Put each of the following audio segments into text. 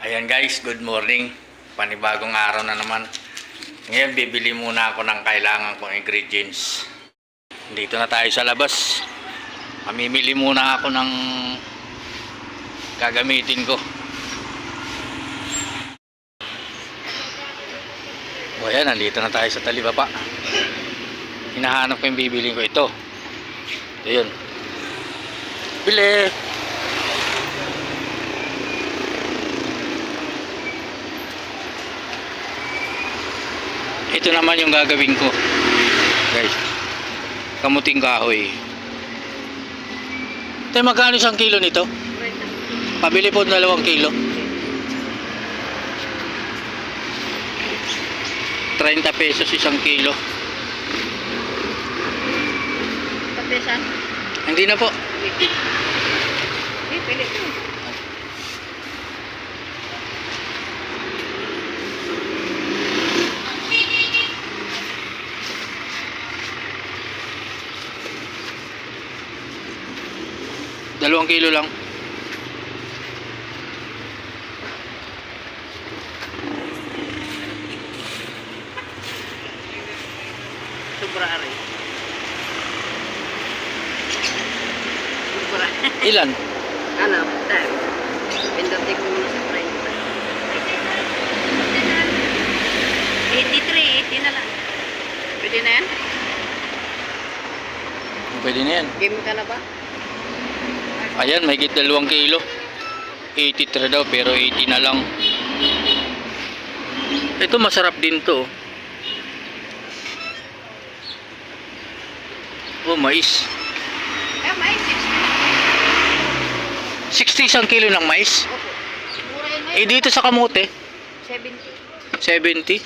Ayan guys, good morning. Panibagong araw na naman. Ngayon bibili muna ako ng kailangan kong ingredients. Dito na tayo sa labas. Mamimili muna ako ng gagamitin ko. O ayan, nandito na tayo sa talibaba. Hinahanap ko yung bibiliin ko. Ito. Ayun. Bili! Ito naman yung gagawin ko guys, kamuting kahoy. Ito, magkano isang kilo nito? Pabili po 2 kilo. 30 pesos isang kilo. Patesan? Hindi na po. Pili ko. Dalawang kilo lang. Sobra rin. Sobra. Ilan? Ano? Time. Pindutin ko muna sa 30. 83, 80 na lang. Pwede na yan? Pwede na yan. Game ka na ba? Ayan, may 2 kilo. 83 daw pero 80 na lang. Ito masarap din to. Oh, mais. Mais. 60 isang kilo ng mais. Opo. Mura yun mais. Dito sa kamote 70. 70.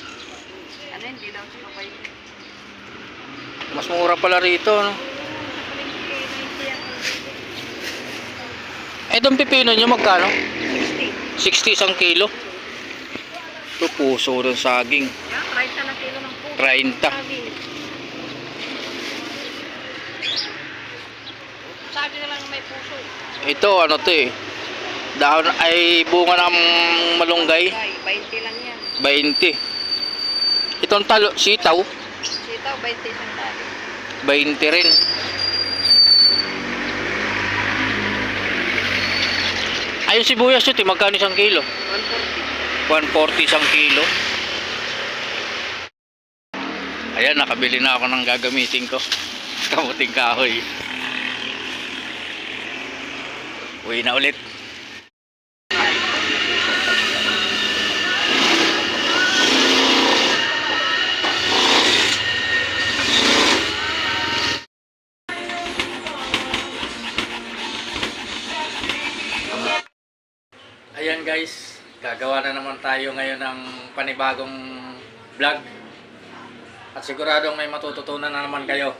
Ano, hindi daw sa kapay. Mas mura pala rito, no? Itong pipino nyo magkano? 60 isang kilo. Ito puso ng saging. Yan, 30 na kilo ng puso. 30. Sabi na lang may puso. Ito ano to eh, dahon ay bunga ng malunggay. 20 lang yan. 20. Itong sitaw Sitaw, 20 isang tali. 20 rin. Ayun sibuyas yun, magkano isang kilo? 140. 140 isang kilo. Ayan, nakabili na ako ng gagamitin ko. Kamuting kahoy. Uwi na ulit. Ayan guys, gagawa na naman tayo ngayon ng panibagong vlog. At siguradong may matututunan na naman kayo.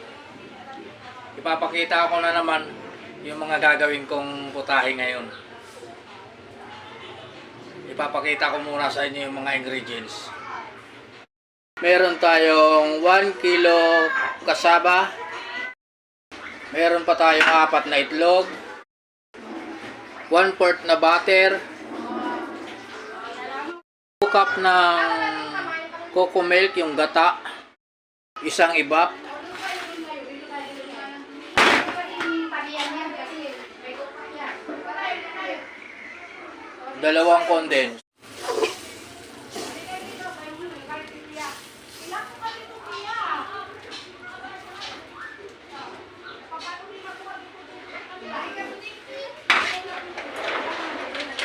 Ipapakita ko na naman yung mga gagawin kong putahe ngayon. Ipapakita ko muna sa inyo yung mga ingredients. Meron tayong 1 kilo kasaba. Meron pa tayong 4 na itlog. 1/4 na butter. 2 cup ng coco milk, yung gata. Isang ibap. Dalawang condense.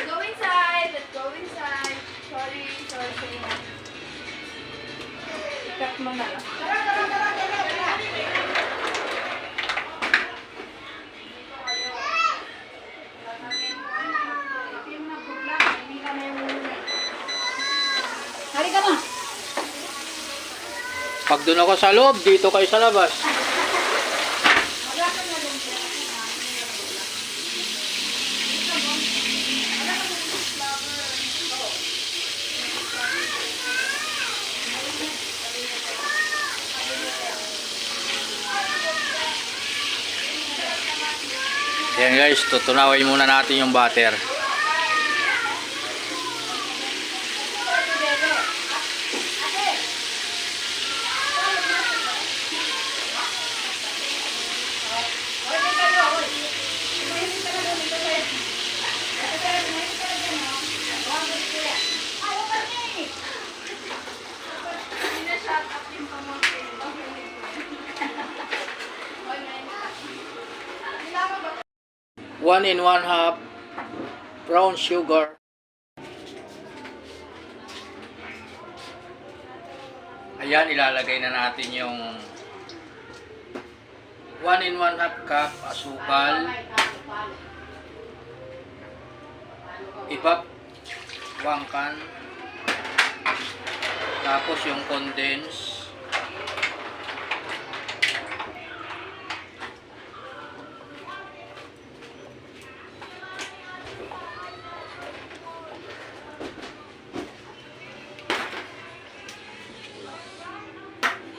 Go inside. Let's go inside. Sorry. Ikat mo na lang. Hari ka na. Pag doon ako sa loob, dito kayo sa labas. Ayan guys, tutunawin muna natin yung butter. 1 and 1/2 brown sugar. Ayan, ilalagay na natin yung 1 and 1/2 cup asukal. Ibab wangkan. Tapos yung condense.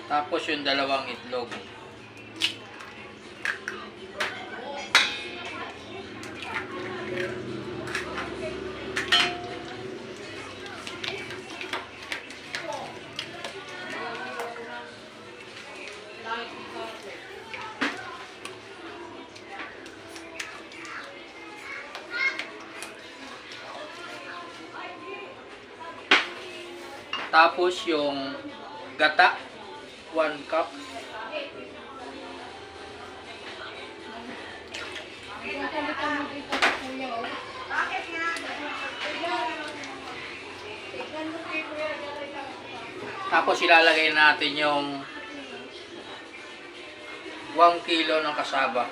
Tapos yung dalawang itlog. Tapos yung gata, 1 cup. Tapos ilalagay natin yung 1 kilo ng kasaba.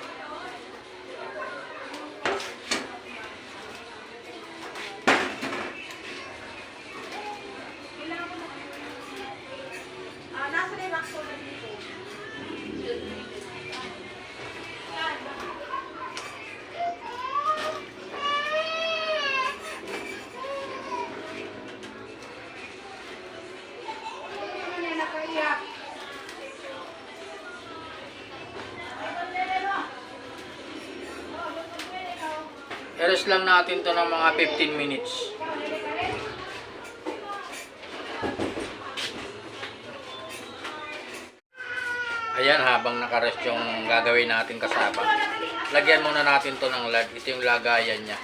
I-rest lang natin to ng mga 15 minutes. Ayan, habang nakarest yung gagawin natin kasaba. Lagyan muna natin to ng lad. Ito yung lagayan niya.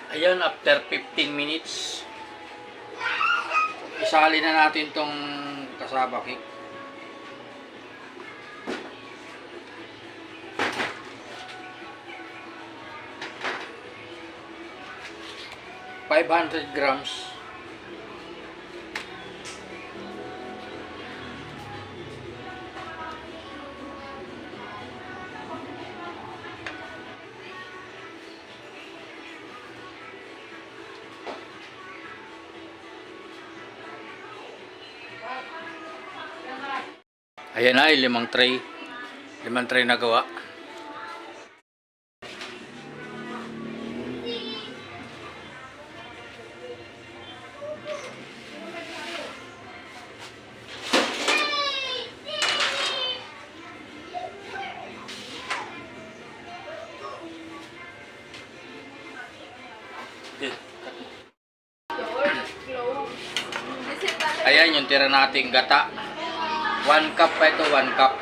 Ayan, after 15 minutes, isali na natin tong kasaba cake. $500 grams. Ayan na, 5 tray. 5 tray na gawa. Ayan yung tira nating gata. 1 cup pa ito, 1 cup.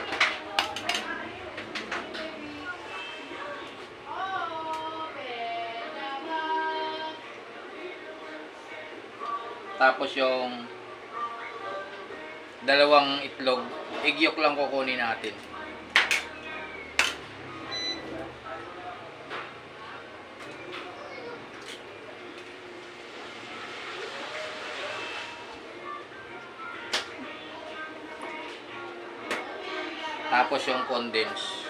Tapos yung dalawang itlog, egg yolk lang kukunin natin. Tapos yung condense.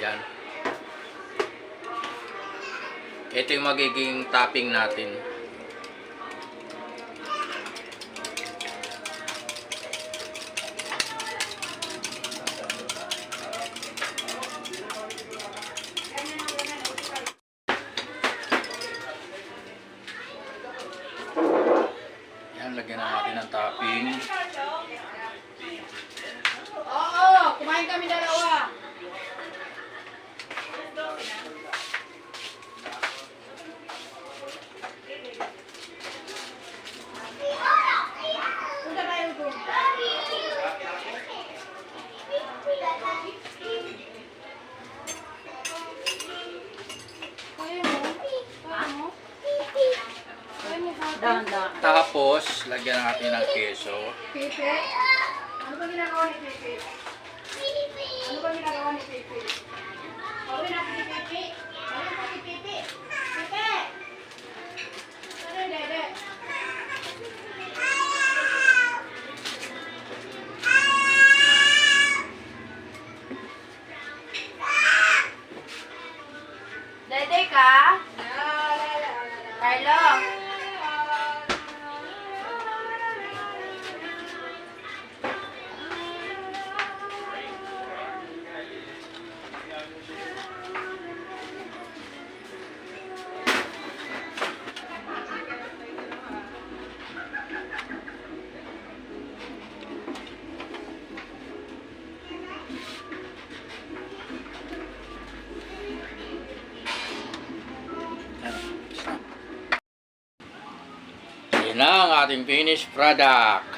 Yan. Ito yung magiging topping natin. Lagyan na natin ng topping. Oo, kumain kami dalawa. Tapos, lagyan natin ng keso. Pepe? Ano ba ginagawa ni Pepe? Ano ba ginagawa ni Pepe? Gawin natin ni Pepe. Gawin natin ni Pepe. Pepe! Ano yung dede? Dede ka? Carlo? Yan na ang ating finished product.